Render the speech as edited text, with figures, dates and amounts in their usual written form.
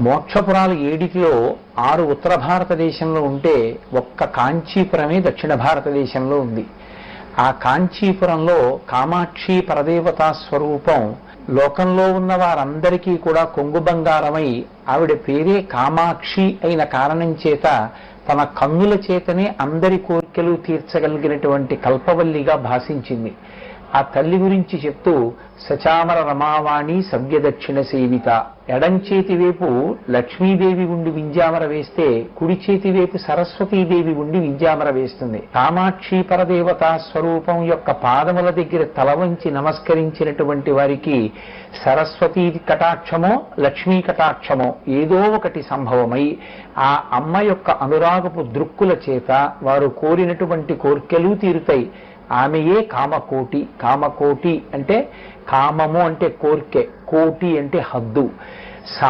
మోక్షపురాలు 7లో 6 ఉత్తర భారతదేశంలో ఉంటే ఒక్క కాంచీపురమే దక్షిణ భారతదేశంలో ఉంది. ఆ కాంచీపురంలో కామాక్షి పరదేవతా స్వరూపం లోకంలో ఉన్న వారందరికీ కూడా కొంగు బంగారమై ఆవిడ పేరే కామాక్షి అయిన కారణం చేత తన కన్నుల చేతనే అందరి కోరికలు తీర్చగలిగినటువంటి కల్పవల్లిగా భాషించింది. ఆ తల్లి గురించి చెప్తూ సచామర రమావాణి సవ్యదక్షిణ సేవిత, ఎడంచేతి వైపు లక్ష్మీదేవి ఉండి వింజామర వేస్తే కుడి చేతి వైపు సరస్వతీదేవి ఉండి వింజామర వేస్తుంది. కామాక్షి పరదేవతా స్వరూపం యొక్క పాదముల దగ్గర తల వంచి నమస్కరించినటువంటి వారికి సరస్వతీ కటాక్షమో లక్ష్మీ కటాక్షమో ఏదో ఒకటి సంభవమై ఆ అమ్మ యొక్క అనురాగపు దృక్కుల చేత వారు కోరినటువంటి కోర్కెలు తీరుతాయి. ఆమెయే కామకోటి. కామకోటి అంటే కామము అంటే కోర్కె, కోటి అంటే హద్దు.